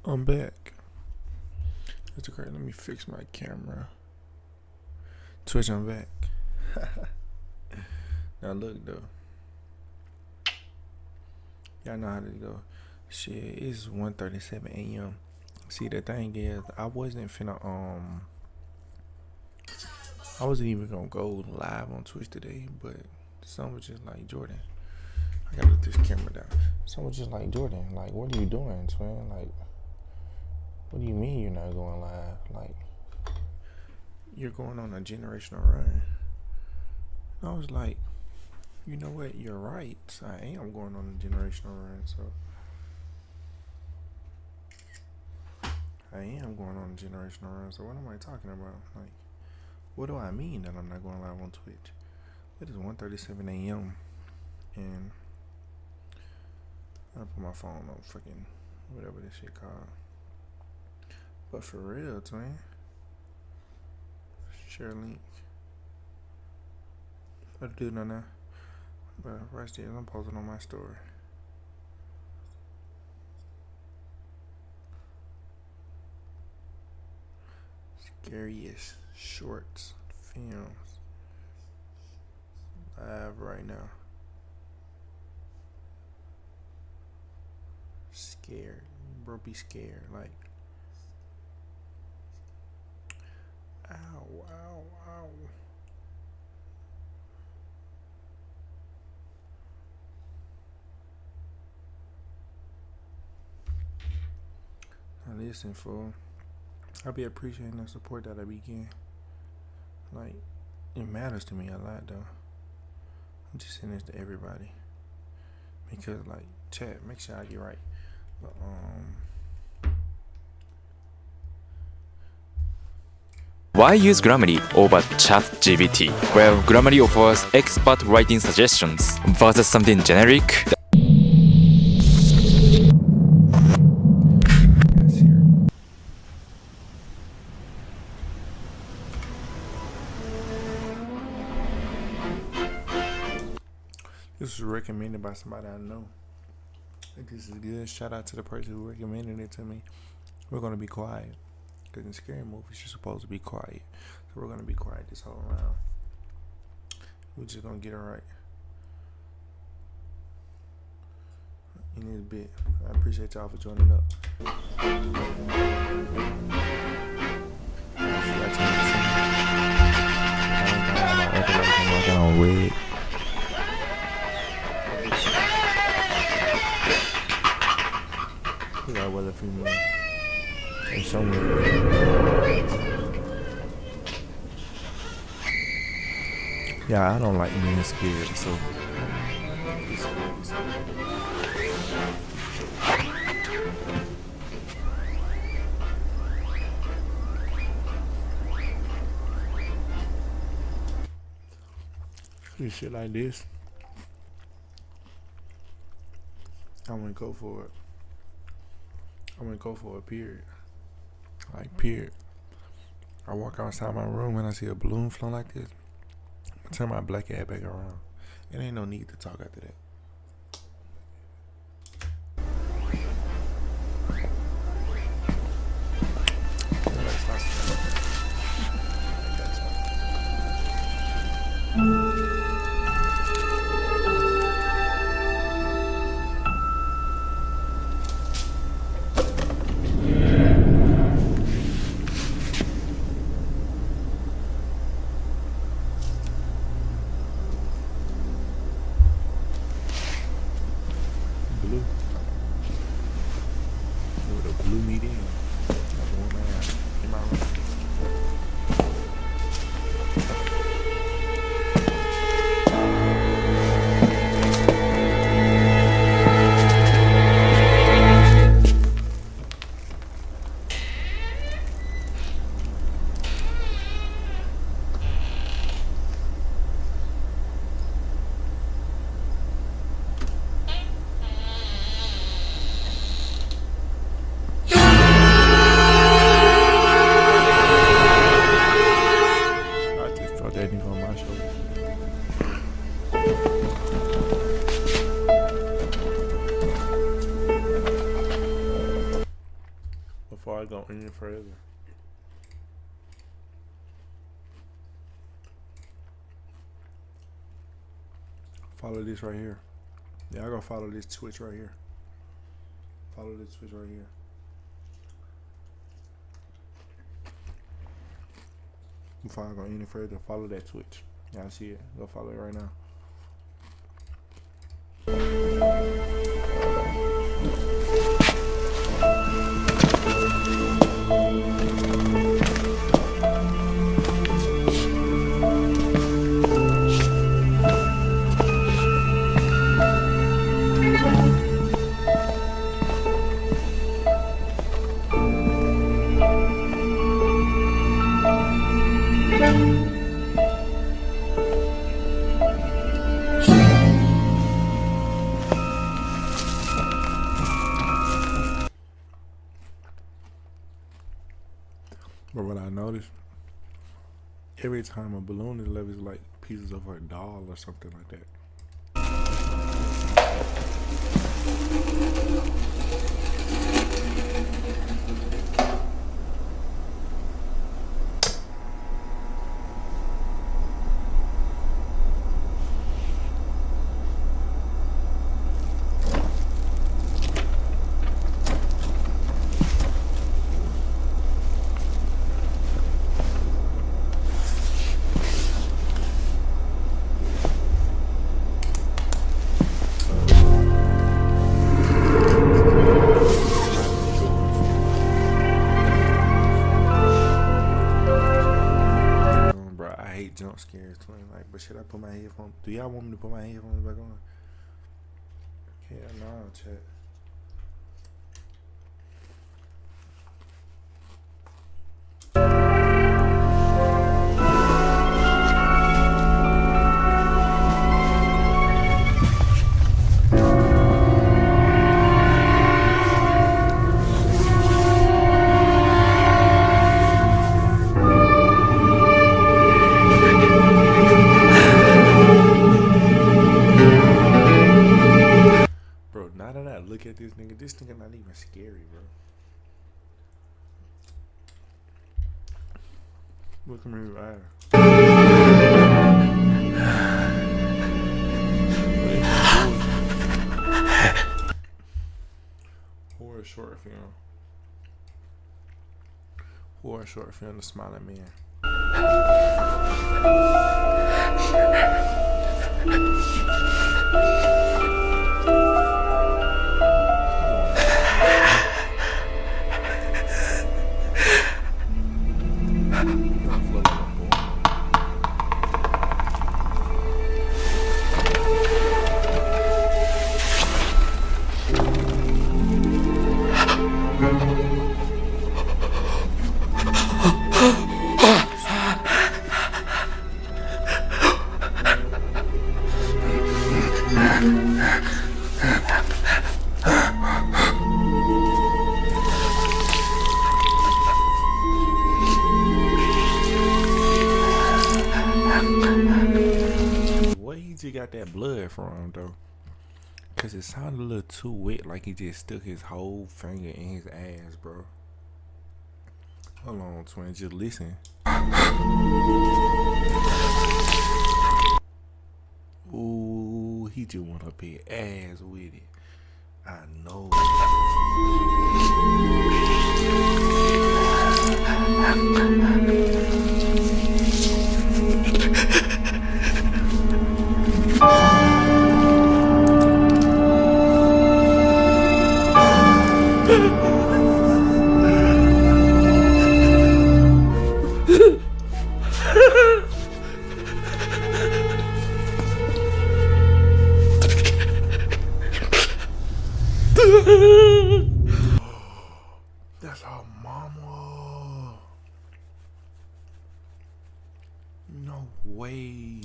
I'm back. That's great. Let me fix my camera. Twitch, I'm back. Now look though. Y'all know how to go. Shit, it's 1:37 a.m. See, the thing is, I wasn't even gonna go live on Twitch today, but someone was just like, Jordan, I gotta let this camera down. Someone was just like, Jordan, like, what are you doing, twin? Like, what do you mean you're not going live? Like, you're going on a generational run. I was like, you know what? You're right. I am going on a generational run, so I am going on a generational run. So what am I talking about? Like, what do I mean that I'm not going live on Twitch? It is 1:37 a.m. and I put my phone on fucking whatever this shit called. But for real, twin. Share link. What to do now? But right there, I'm posting on my story. Scariest shorts films live right now. Scared, bro, be scared. Like, ow, ow, ow. Now listen, fool. I be appreciating the support that I be getting. Like, it matters to me a lot, though. I'm just saying this to everybody. Because, like, chat, make sure I get right. But, Why use Grammarly over ChatGPT? Well, Grammarly offers expert writing suggestions versus something generic. this was recommended by somebody I know. I think this is good. Shout out to the person who recommended it to me. We're going to be quiet. Because in scary movies, you're supposed to be quiet. So we're going to be quiet this whole round. We're just going to get it right. In this bit. I appreciate y'all for joining up. We got weather female. Or somewhere. Yeah, I don't like being scared, so. Shit like this, I wouldn't go for it. I wouldn't go for it, period. Like, period. I walk outside my room and I see a balloon float like this, I turn my black hat back around. It ain't no need to talk after that. Blue. With a blue medium. That's one man in my room. before I go any further. Follow this right here. Yeah, I gotta follow this Twitch right here. Follow this Twitch right here. Before I go any further, follow that Twitch. Y'all see it? Go follow it right now. But what I noticed, every time a balloon is left, it's like pieces of her doll or something like that. Jump scares, twin. Like, but should I put my headphones? Do y'all want me to put my headphones back on? Yeah, no, chat. Look at this nigga. This nigga not even scary, bro. Look at me right. Horror short film. Horror short film. The Smiling Man. Got that blood from though, cause it sounded a little too wet, like he just stuck his whole finger in his ass, bro. Hold on, twin, just listen. Ooh, he just went up his ass with it. I know. That's our mama. No way.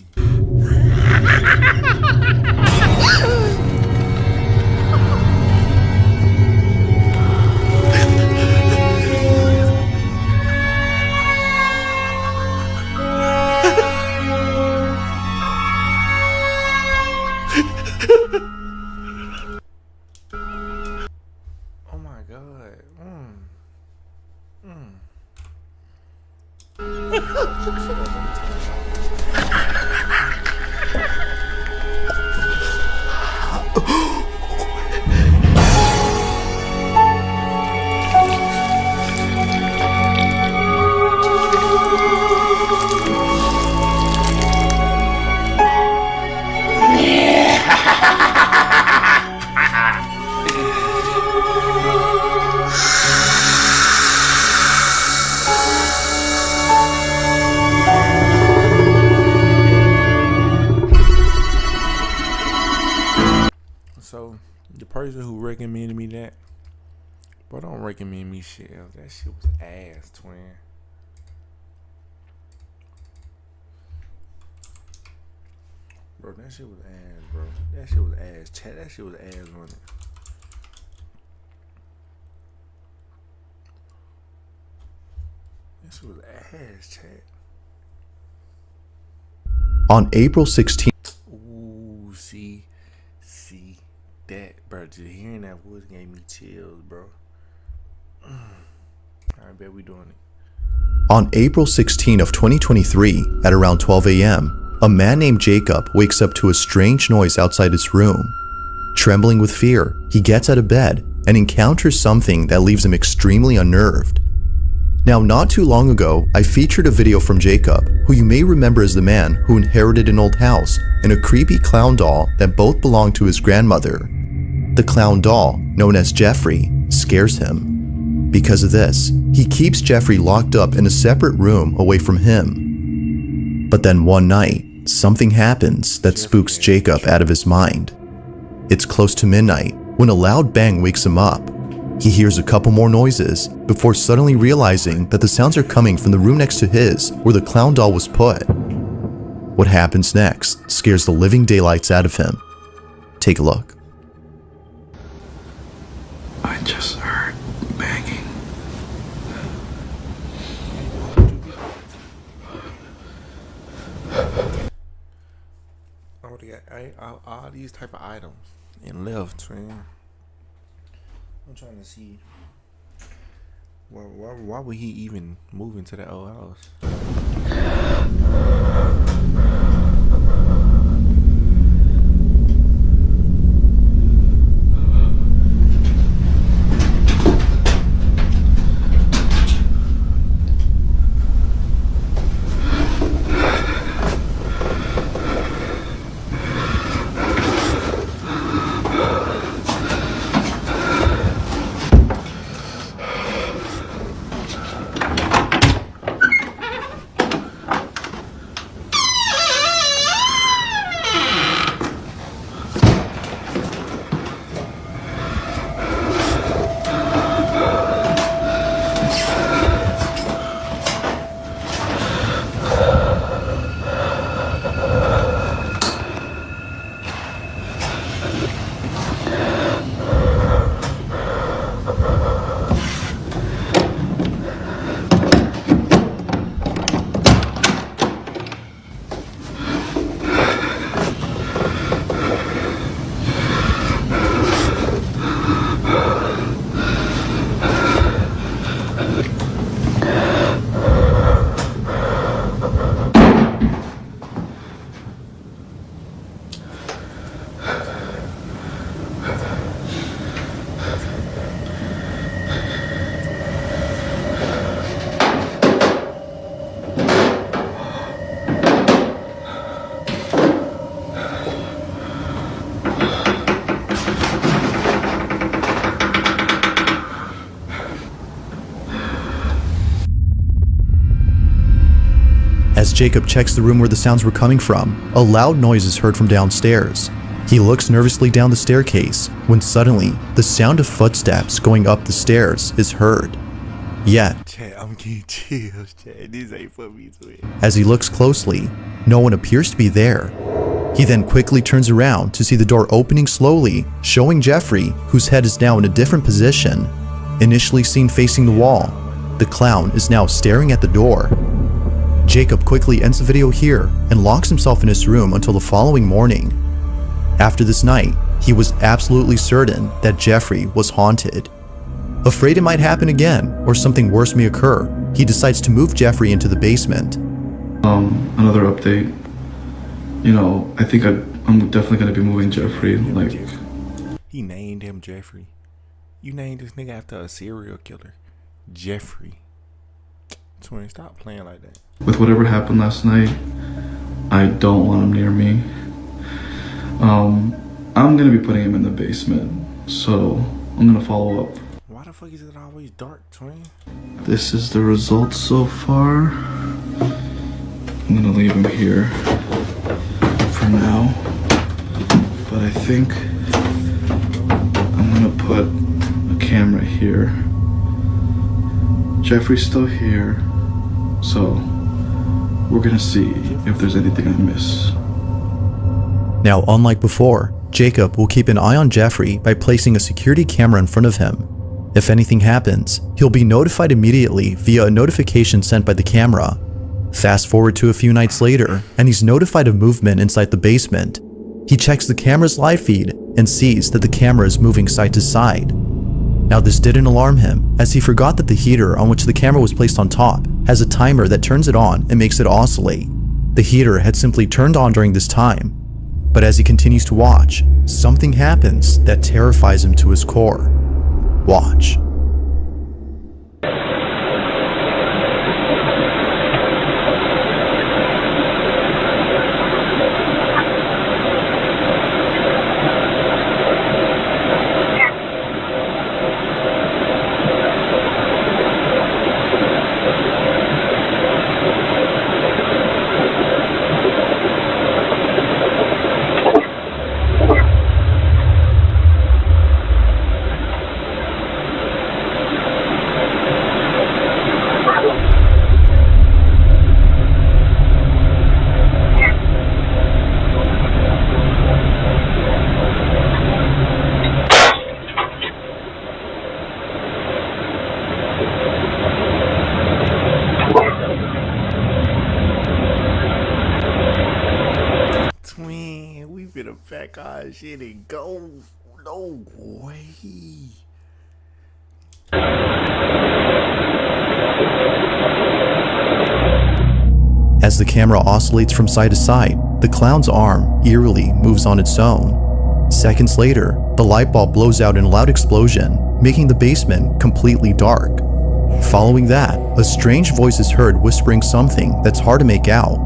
Oh my God. So, the person who recommended me that, bro, don't recommend me shit else. That shit was ass, twin. Bro, that shit was ass, bro. That shit was ass. Chat, that shit was ass running. That shit was ass, chat. On April 16th, Ooh, see that, bro. Just hearing that voice gave me chills, bro. I bet we doing it. On April 16 of 2023, at around 12 a.m., a man named Jacob wakes up to a strange noise outside his room. Trembling with fear, he gets out of bed and encounters something that leaves him extremely unnerved. Now, not too long ago, I featured a video from Jacob, who you may remember as the man who inherited an old house and a creepy clown doll that both belonged to his grandmother. The clown doll, known as Jeffrey, scares him. Because of this, he keeps Jeffrey locked up in a separate room away from him. But then one night, something happens that spooks Jacob out of his mind. It's close to midnight when a loud bang wakes him up. He hears a couple more noises before suddenly realizing that the sounds are coming from the room next to his where the clown doll was put. What happens next scares the living daylights out of him. Take a look. I just heard banging. Oh, they got all these type of items in left, man. I'm trying to see why would he even move into that old house? As Jacob checks the room where the sounds were coming from, a loud noise is heard from downstairs. He looks nervously down the staircase when suddenly the sound of footsteps going up the stairs is heard. Yet, Chat, I'm getting chills, chat. This ain't for me to it. as he looks closely, no one appears to be there. He then quickly turns around to see the door opening slowly, showing Jeffrey, whose head is now in a different position. Initially seen facing the wall, the clown is now staring at the door. Jacob quickly ends the video here and locks himself in his room until the following morning. After this night, he was absolutely certain that Jeffrey was haunted. Afraid it might happen again or something worse may occur, he decides to move Jeffrey into the basement. Another update. You know, I think I'm definitely gonna be moving Jeffrey. Like, he named him Jeffrey. You named this nigga after a serial killer, Jeffrey. Twin, stop playing like that. with whatever happened last night, I don't want him near me. I'm gonna be putting him in the basement, so I'm gonna follow up. Why the fuck is it always dark, twin? This is the results so far. I'm gonna leave him here for now, but I think I'm gonna put a camera here. Jeffrey's still here, so we're gonna see if there's anything I miss. Now, unlike before, Jacob will keep an eye on Jeffrey by placing a security camera in front of him. If anything happens, he'll be notified immediately via a notification sent by the camera. Fast forward to a few nights later, and he's notified of movement inside the basement. He checks the camera's live feed and sees that the camera is moving side to side. Now, this didn't alarm him, as he forgot that the heater on which the camera was placed on top has a timer that turns it on and makes it oscillate. The heater had simply turned on during this time. But as he continues to watch, something happens that terrifies him to his core. Watch. Twin, we finna pack our shit and go. No way. As the camera oscillates from side to side, the clown's arm eerily moves on its own. Seconds later, the light bulb blows out in a loud explosion, making the basement completely dark. Following that, a strange voice is heard whispering something that's hard to make out.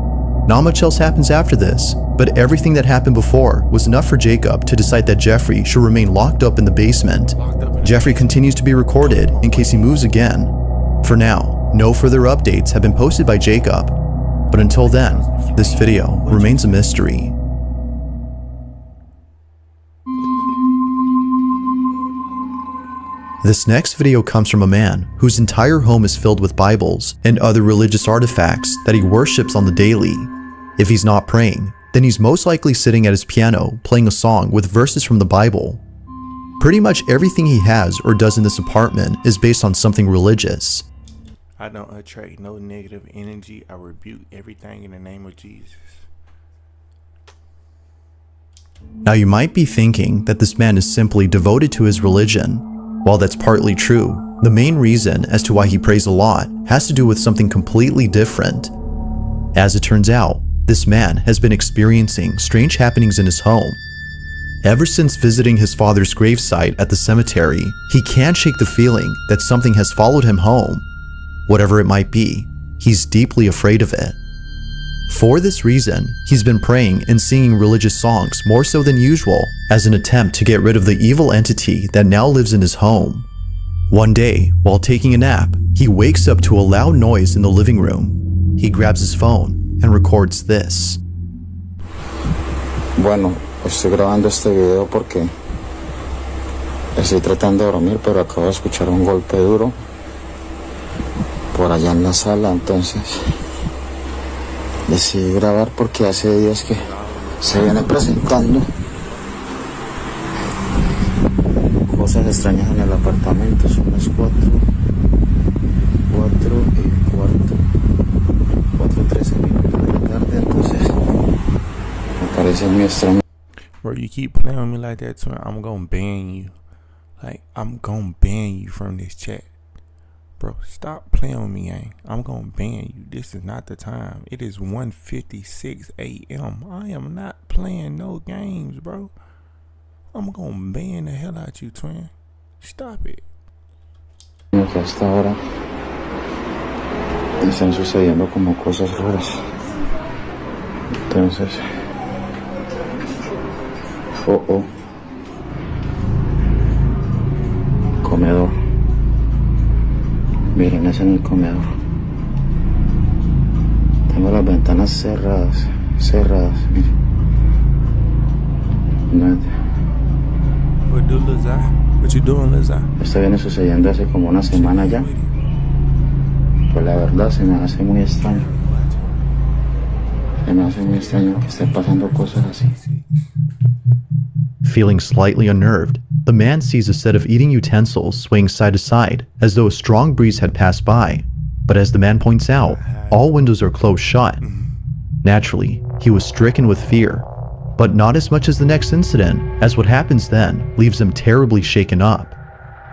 Not much else happens after this, but everything that happened before was enough for Jacob to decide that Jeffrey should remain locked up in the basement. Jeffrey continues to be recorded in case he moves again. For now, no further updates have been posted by Jacob, but until then, this video remains a mystery. This next video comes from a man whose entire home is filled with Bibles and other religious artifacts that he worships on the daily. If he's not praying, then he's most likely sitting at his piano playing a song with verses from the Bible. Pretty much everything he has or does in this apartment is based on something religious. I don't attract no negative energy. I rebuke everything in the name of Jesus. Now, you might be thinking that this man is simply devoted to his religion. While that's partly true, the main reason as to why he prays a lot has to do with something completely different. As it turns out, this man has been experiencing strange happenings in his home. Ever since visiting his father's gravesite at the cemetery, he can't shake the feeling that something has followed him home. Whatever it might be, he's deeply afraid of it. For this reason, he's been praying and singing religious songs more so than usual as an attempt to get rid of the evil entity that now lives in his home. One day, while taking a nap, he wakes up to a loud noise in the living room. He grabs his phone and records this. Bueno, estoy grabando este video porque estoy tratando de dormir, pero acabo de escuchar un golpe duro por allá en la sala, entonces decidí grabar porque hace días que se viene presentando cosas extrañas en el apartamento. Son las 4 y cuarto, 4:13 minutos de la tarde, entonces me parece muy extraño. Bro, you keep playing with me like that, twin, I'm gonna ban you. Like, I'm gonna ban you from this chat. Bro, stop playing with me, gang. I'm gonna ban you. This is not the time. It is 1:56 a.m. I am not playing no games, bro. I'm gonna ban the hell out you, twin. Stop it. Que hasta ahora están sucediendo como cosas raras. Entonces, comedor. Miren, es en el comedor. Tengo las ventanas cerradas, miren. What do, Liza? What you doing, Liza? Esto viene sucediendo hace como una semana ya. Pues la verdad se me hace muy extraño. Se me hace muy extraño que estén pasando cosas así. Feeling slightly unnerved, the man sees a set of eating utensils swaying side to side as though a strong breeze had passed by. But as the man points out, all windows are closed shut. Naturally, he was stricken with fear, but not as much as the next incident, as what happens then leaves him terribly shaken up.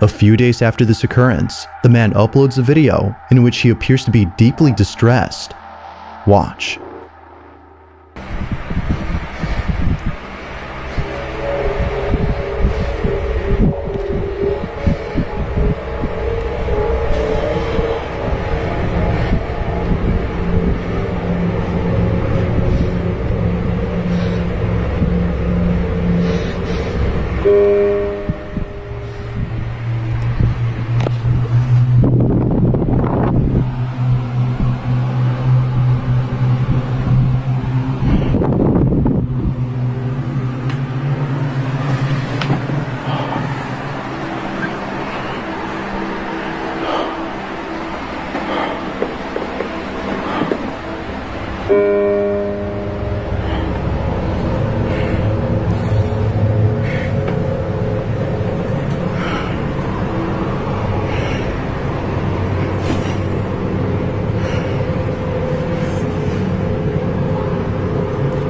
A few days after this occurrence, the man uploads a video in which he appears to be deeply distressed. Watch.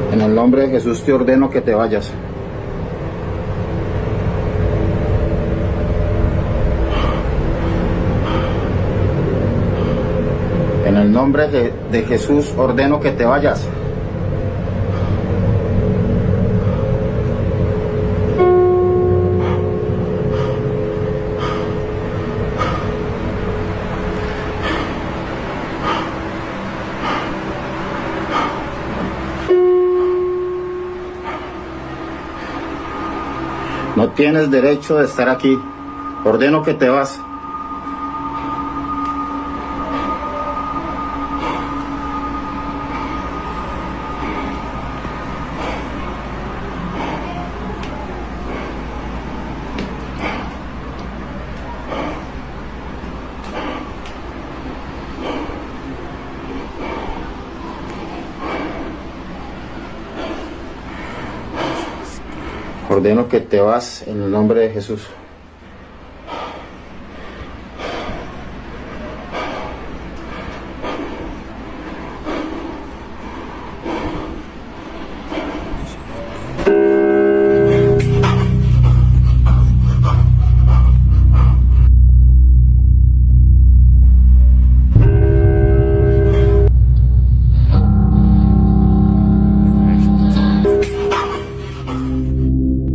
En el nombre de Jesús te ordeno que te vayas. En el nombre de Jesús ordeno que te vayas. No tienes derecho de estar aquí. Ordeno que te vas. Ordeno que te vas en el nombre de Jesús.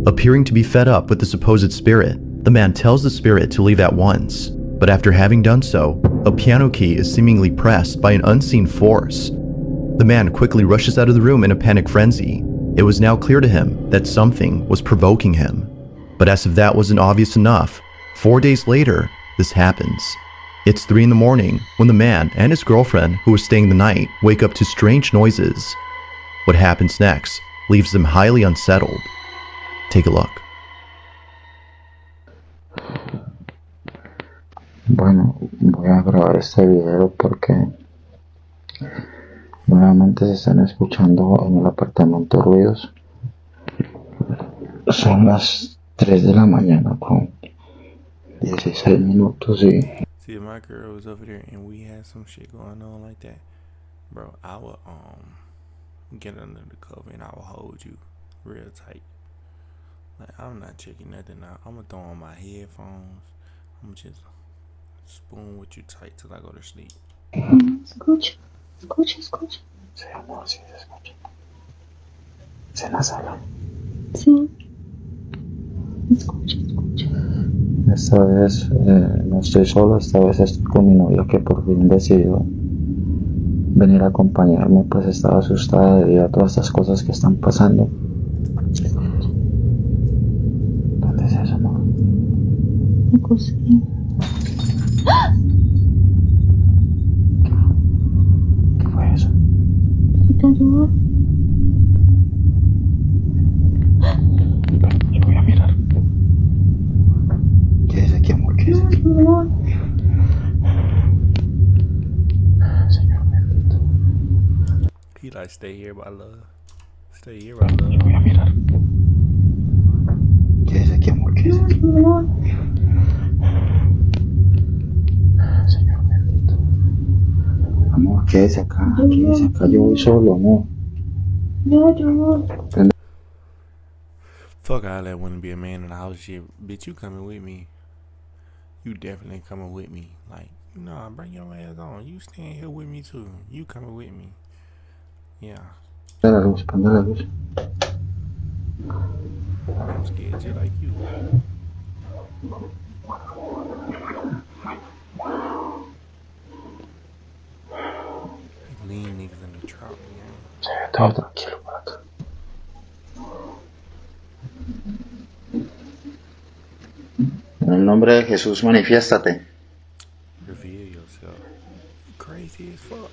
Appearing to be fed up with the supposed spirit, the man tells the spirit to leave at once. But after having done so, a piano key is seemingly pressed by an unseen force. The man quickly rushes out of the room in a panic frenzy. It was now clear to him that something was provoking him. But as if that wasn't obvious enough, 4 days later, this happens. It's 3 in the morning when the man and his girlfriend, who was staying the night, wake up to strange noises. What happens next leaves them highly unsettled. Take a look. Bueno, voy a grabar este video porque nuevamente se están escuchando en el apartamento ruidos. Son las 3 de la mañana con 16 minutos y... See, if my girl was over there and we had some shit going on like that, bro, I would get under the cover and I would hold you real tight. Like, I'm not checking nothing out. I'm gonna throw on my headphones. I'm just spoon with you tight till I go to sleep. Escucha, escucha, escucha. Sí, amor, sí se escucha. Es en la sala. Sí. Escucha, escucha. Esta vez no estoy solo, esta vez estoy con mi novia que por fin decidió venir a acompañarme, pues estaba asustada debido a todas estas cosas que están pasando. ¿Dónde es eso, amor? La cocina. ¿Qué fue eso? ¿Te ayuda? Yo voy a mirar. ¿Qué es aquí, amor? ¿Qué es aquí? Amor. Señor bendito. He like, stay here, my love. Stay here, my love. Yo voy a mirar. ¿Qué es aquí, amor? ¿Qué es aquí? Amor. Señor bendito. Amor, quédese acá, quédese acá. Yo voy solo, amor. Ya, amor. Fuck all that wouldn't be a man in the house shit. Bitch, you coming with me. You definitely coming with me. Like, nah, bring your ass on. You staying here with me too. You coming with me. Yeah. Prende la luz, prende la luz. I'm scared just like you. Lean niggas in the trap, man. Se ve todo tranquilo por acá. En el nombre de Jesús, manifiéstate. Reveal yourself. You crazy as fuck.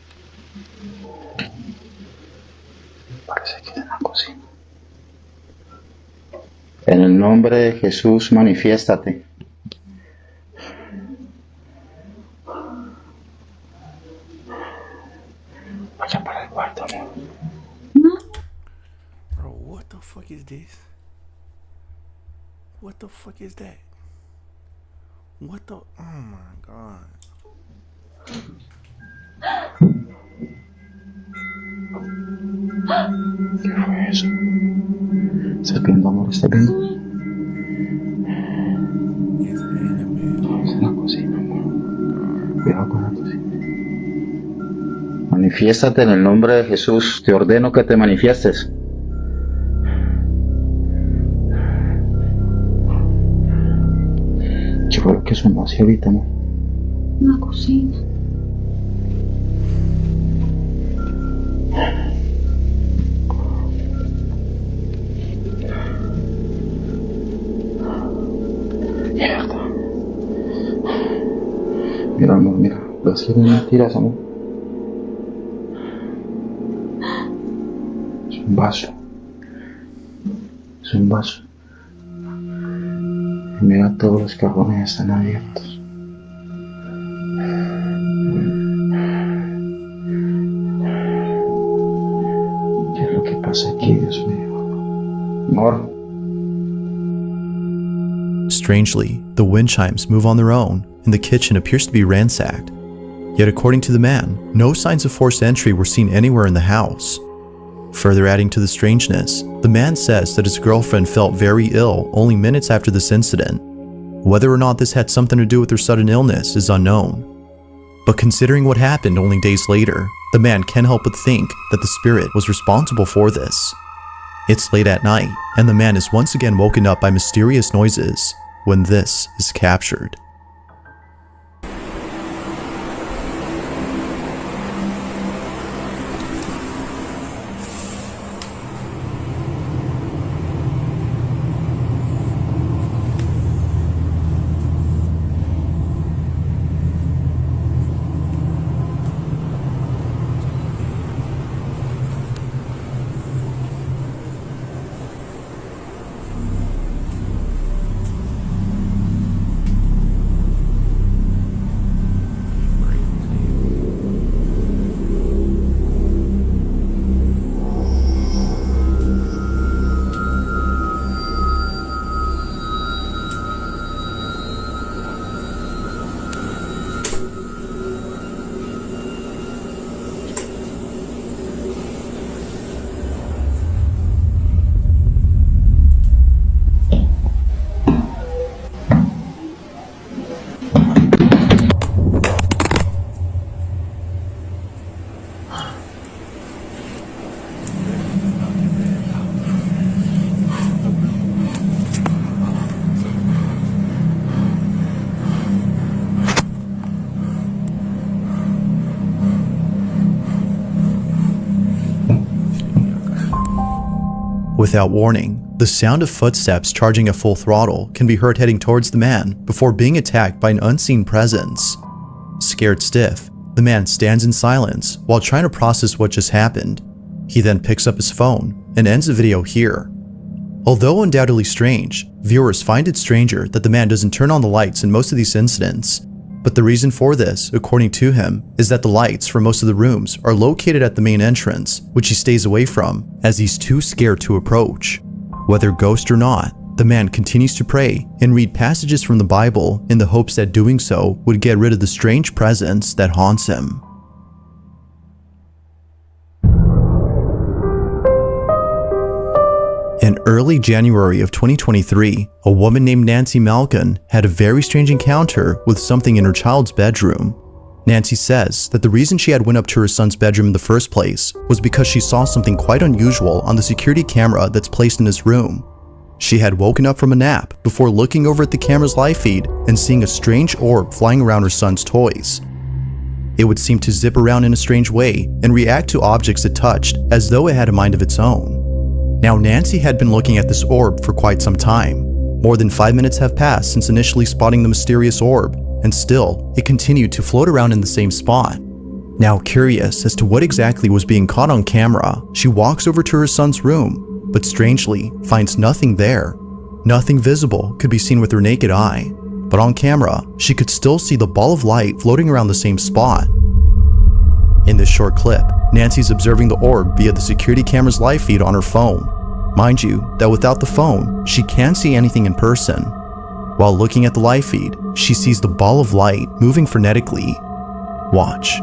Parece que es en la cocina. En el nombre de Jesús, manifiéstate. Vaya para el cuarto, amor. Bro, what the fuck is this? What the fuck is that? What the... Oh my god. ¿Qué fue eso? ¿Estás viendo, amor? ¿Estás viendo? It's Annabelle. Es en la cocina, amor. Cuidado con la cocina. Manifiéstate en el nombre de Jesús. Te ordeno que te manifiestes. ¿Qué fue lo que sonó así ahorita, amor? La cocina. Mierda. Mira, amor, mira. Las quieren mentiras, amor. Es un vaso. Es un vaso. Y mira, todos los cajones están abiertos. ¿Qué es lo que pasa aquí, Dios mío? Amor. Strangely, the wind chimes move on their own, and the kitchen appears to be ransacked. Yet according to the man, no signs of forced entry were seen anywhere in the house. Further adding to the strangeness, the man says that his girlfriend felt very ill only minutes after this incident. Whether or not this had something to do with her sudden illness is unknown. But considering what happened only days later, the man can't help but think that the spirit was responsible for this. It's late at night, and the man is once again woken up by mysterious noises when this is captured. Without warning, the sound of footsteps charging at full throttle can be heard heading towards the man before being attacked by an unseen presence. Scared stiff, the man stands in silence while trying to process what just happened. He then picks up his phone and ends the video here. Although undoubtedly strange, viewers find it stranger that the man doesn't turn on the lights in most of these incidents. But the reason for this, according to him, is that the lights for most of the rooms are located at the main entrance, which he stays away from as he's too scared to approach. Whether ghost or not, the man continues to pray and read passages from the Bible in the hopes that doing so would get rid of the strange presence that haunts him. In early January of 2023, a woman named Nancy Malkin had a very strange encounter with something in her child's bedroom. Nancy says that the reason she had went up to her son's bedroom in the first place was because she saw something quite unusual on the security camera that's placed in his room. She had woken up from a nap before looking over at the camera's live feed and seeing a strange orb flying around her son's toys. It would seem to zip around in a strange way and react to objects it touched as though it had a mind of its own. Now, Nancy had been looking at this orb for quite some time. More than 5 minutes have passed since initially spotting the mysterious orb, and still, it continued to float around in the same spot. Now, curious as to what exactly was being caught on camera, she walks over to her son's room, but strangely finds nothing there. Nothing visible could be seen with her naked eye, but on camera, she could still see the ball of light floating around the same spot. In this short clip, Nancy's observing the orb via the security camera's live feed on her phone. Mind you, that without the phone, she can't see anything in person. While looking at the live feed, she sees the ball of light moving frenetically. Watch.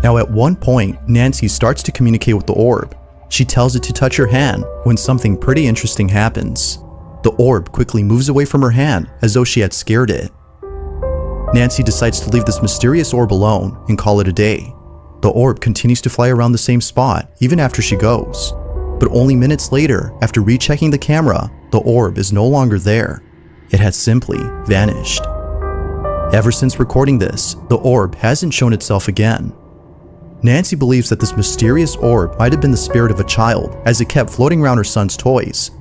Now at one point, Nancy starts to communicate with the orb. She tells it to touch her hand when something pretty interesting happens. The orb quickly moves away from her hand as though she had scared it. Nancy decides to leave this mysterious orb alone and call it a day. The orb continues to fly around the same spot even after she goes. But only minutes later, after rechecking the camera, the orb is no longer there. It has simply vanished. Ever since recording this, the orb hasn't shown itself again. Nancy believes that this mysterious orb might have been the spirit of a child as it kept floating around her son's toys.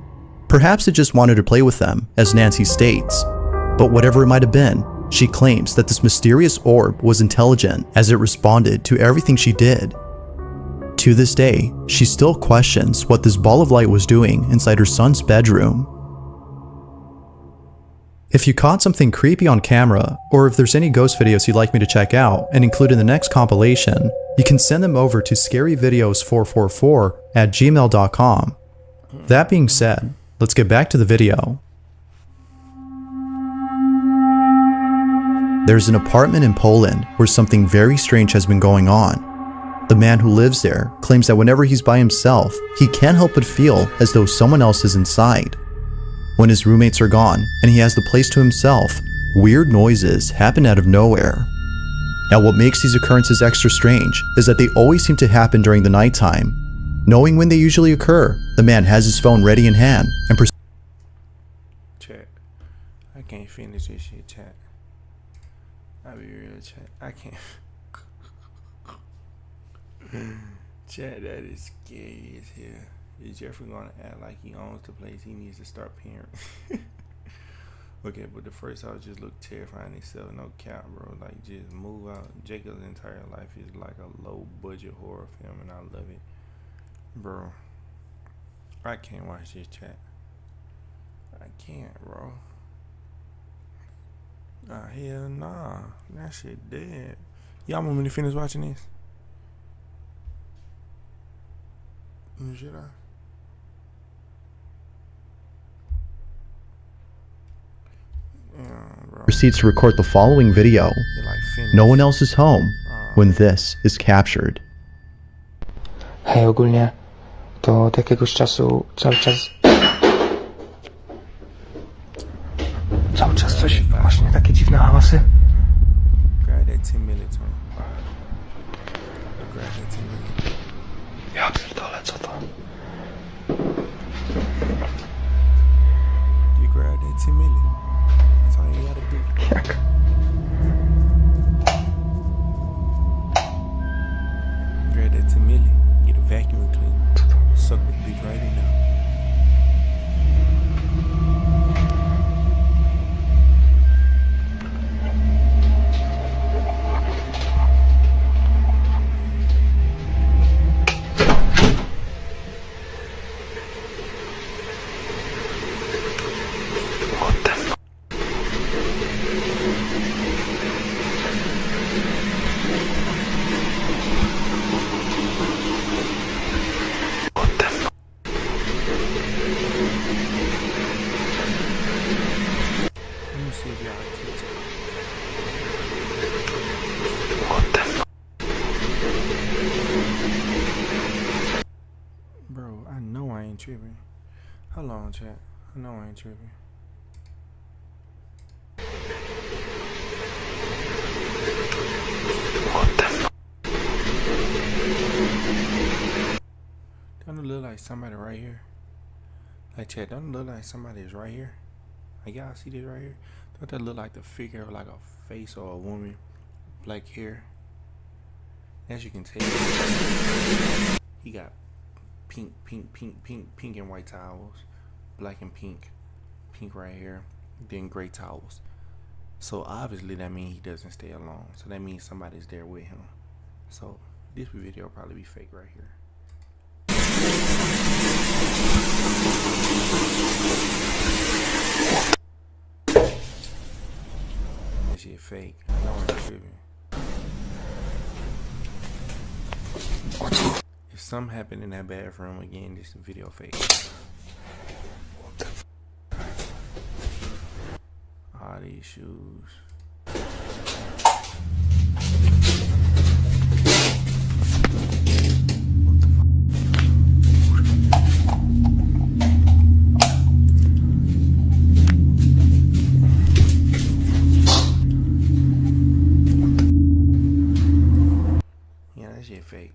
Perhaps it just wanted to play with them, as Nancy states. But whatever it might have been, she claims that this mysterious orb was intelligent as it responded to everything she did. To this day, she still questions what this ball of light was doing inside her son's bedroom. If you caught something creepy on camera, or if there's any ghost videos you'd like me to check out and include in the next compilation, you can send them over to scaryvideos444@gmail.com. That being said, let's get back to the video. There's an apartment in Poland where something very strange has been going on. The man who lives there claims that whenever he's by himself, he can't help but feel as though someone else is inside. When his roommates are gone and he has the place to himself, weird noises happen out of nowhere. Now, what makes these occurrences extra strange is that they always seem to happen during the nighttime. Knowing when they usually occur, the man has his phone ready in hand and Chat. I can't finish this shit, chat. I'll be real, chat. I can't. Chat, that is scary as hell. Is Jeffrey gonna act like he owns the place? He needs to start paying. Okay, but the first house just looked terrifying itself. No cap, bro. Like, just move out. Jacob's entire life is like a low budget horror film, and I love it, bro. I can't watch this, chat. I can't, bro. Ah, hell nah. That shit dead. Y'all want me to finish watching this? Should I? proceeds to record the following video. No one else is home when this is captured. Hej, ogólnie to od jakiegoś czasu cały czas coś, właśnie takie dziwne hałasy. 10 minutes, man. Grab that 10 minutes. Ja pierdolę, co to? You grab that 10 million. That's all you gotta do. Jak? Grab that 10 million. Get a vacuum cleaner. Suck that bitch right in there. Let me see if y'all can catch it. Bro, I know I ain't tripping. Hold on, chat. I know I ain't tripping. Don't it look like somebody right here? Like, chat, don't it look like somebody is right here? Like, y'all see this right here? Don't that look like the figure of like a face or a woman? Black hair. As you can tell, he got pink and white towels. Black and pink. Pink right here. Then gray towels. So obviously that means he doesn't stay alone. So that means somebody's there with him. So this video will probably be fake right here. That shit fake. I know I'm tripping. If something happened in that bathroom again, this video fake. All these shoes. Yeah, that shit fake.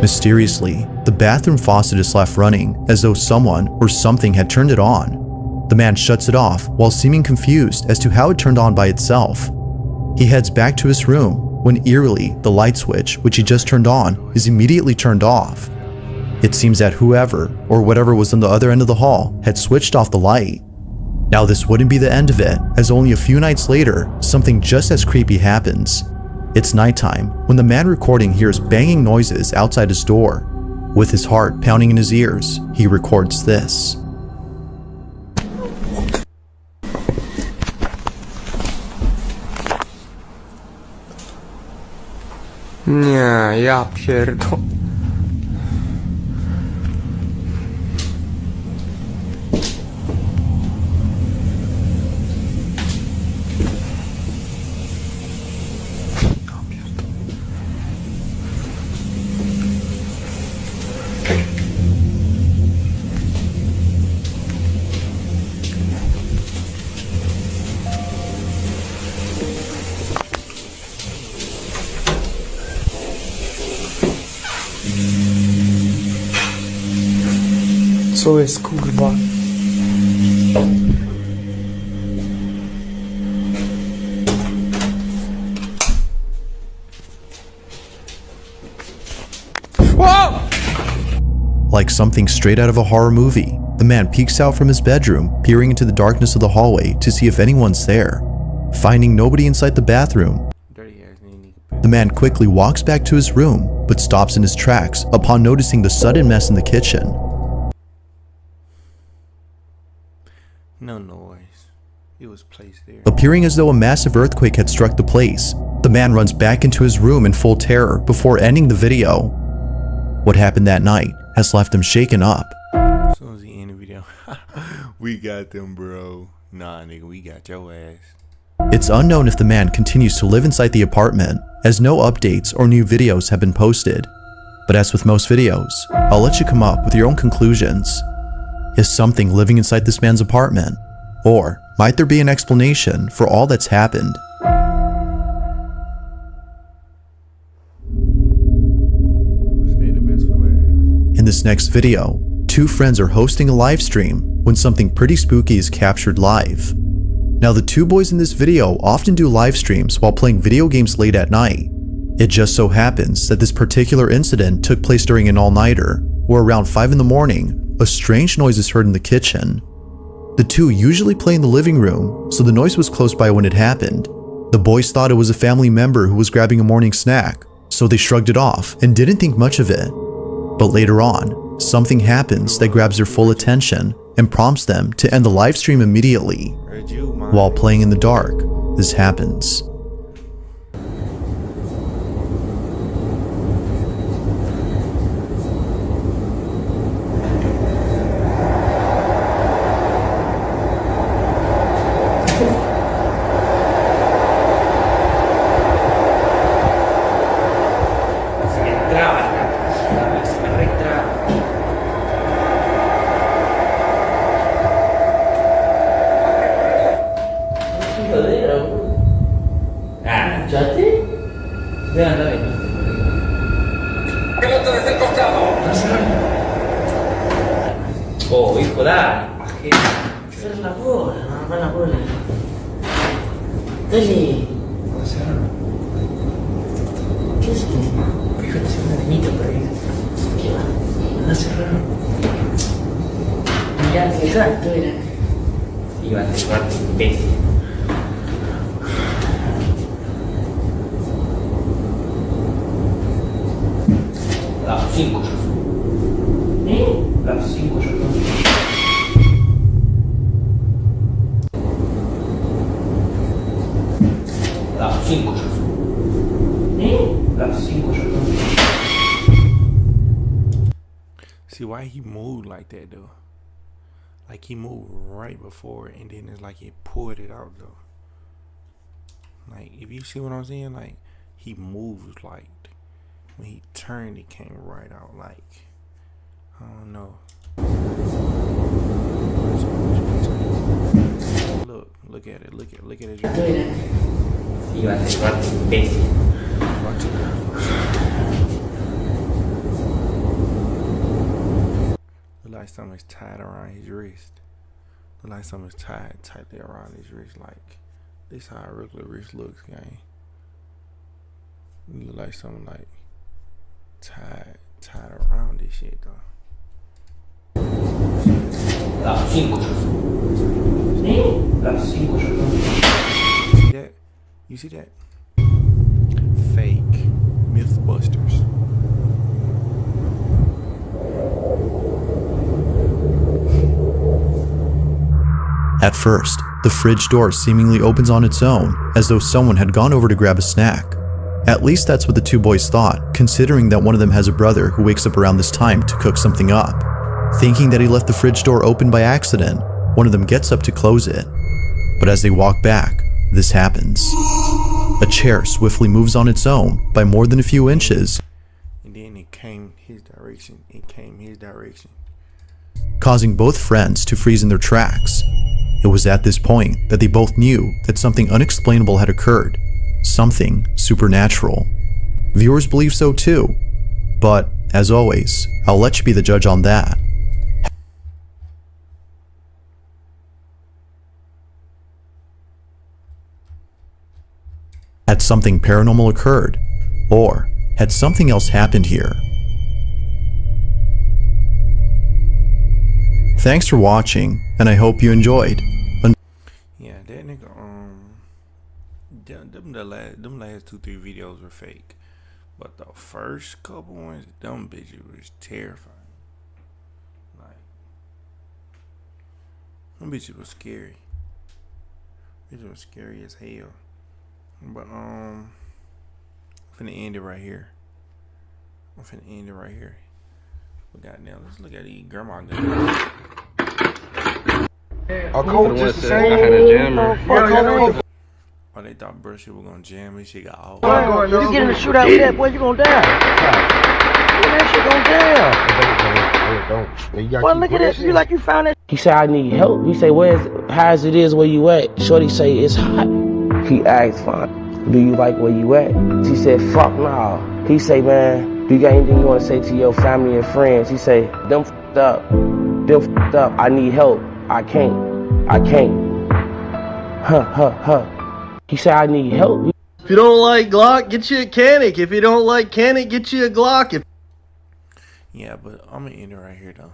Mysteriously, the bathroom faucet is left running as though someone or something had turned it on. The man shuts it off while seeming confused as to how it turned on by itself. He heads back to his room when eerily the light switch, which he just turned on, is immediately turned off. It seems that whoever or whatever was on the other end of the hall had switched off the light. Now this wouldn't be the end of it, as only a few nights later, something just as creepy happens. It's nighttime when the man recording hears banging noises outside his door. With his heart pounding in his ears, he records this. Nie, ja pierdolę. Co jest kurwa? Like something straight out of a horror movie, the man peeks out from his bedroom, peering into the darkness of the hallway to see if anyone's there. Finding nobody inside the bathroom, the man quickly walks back to his room, but stops in his tracks upon noticing the sudden mess in the kitchen. No noise. It was placed there. Appearing as though a massive earthquake had struck the place, the man runs back into his room in full terror before ending the video. What happened that night has left him shaken up. As soon as he ended the video, we got them, bro. Nah, nigga, we got your ass. It's unknown if the man continues to live inside the apartment, as no updates or new videos have been posted. But as with most videos, I'll let you come up with your own conclusions. Is something living inside this man's apartment? Or Might there be an explanation for all that's happened? In this next video, two friends are hosting a live stream when something pretty spooky is captured live. Now, the two boys in this video often do live streams while playing video games late at night. It just so happens that this particular incident took place during an all-nighter, where around 5 in the morning, a strange noise is heard in the kitchen. The two usually play in the living room, so the noise was close by when it happened. The boys thought it was a family member who was grabbing a morning snack, so they shrugged it off and didn't think much of it. But later on, something happens that grabs their full attention and prompts them to end the live stream immediately. While playing in the dark, this happens. Oh, hijo, dale. Cierra la bola, no, la bola. Dale. ¿Qué es esto? Fíjate si hay una niñita por ahí. ¿Qué va? Anda a cerrar. Mirá, exacto, era. Iba a cerrar, imbécil. Las 5 ya son. Las 5 ya son. Las 5 ya son. Las 5 ya son. See why he moved like that though? Like he moved right before and then it's like he pulled it out though. Like if you see what I'm saying, like he moved like when he turned it came right out like I don't know. Look at it, look at it. Iba a cerrar, imbécil. Watch it. Look like something's tied around his wrist. Look like something's tied tightly around his wrist. Like this how a regular wrist looks, gang. Look like something like tied around this shit though. Las 5 ya son. Las 5 ya son. See that? You see that? Fake Mythbusters. At first, the fridge door seemingly opens on its own, as though someone had gone over to grab a snack. At least that's what the two boys thought, considering that one of them has a brother who wakes up around this time to cook something up. Thinking that he left the fridge door open by accident, one of them gets up to close it. But as they walk back, this happens. A chair swiftly moves on its own by more than a few inches, And then it came his direction. causing both friends to freeze in their tracks. It was at this point that they both knew that something unexplainable had occurred, something supernatural. Viewers believe so too, but as always, I'll let you be the judge on that. Had something paranormal occurred, or had something else happened here? Thanks for watching, and I hope you enjoyed. Yeah, that nigga, them last 2-3 videos were fake. But the first couple ones, them bitches was terrifying. Like, them bitches was scary. Bitches was scary as hell. But, I'm finna end it right here. But goddamn, let's look at these grandma guns. A coach just the same. I had a jammer. Oh, they thought bro shit was gonna jam and shit got off. You get in a shootout with that boy, you gonna die. That shit gonna die. Well, look at this. You like you found it. He said, I need help. He said, how's it is where you at? Shorty say, it's hot. He asked, fine, do you like where you at? She said, fuck nah. He say, man, do you got anything you want to say to your family and friends? He say, them f***ed up. Them f***ed up. I need help. I can't. He said, I need help. If you don't like Glock, get you a Canic. If you don't like Canic, get you a Glock. Yeah, but I'm gonna end it right here though.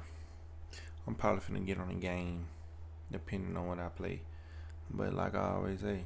I'm probably finna get on a game, depending on what I play. But like I always say,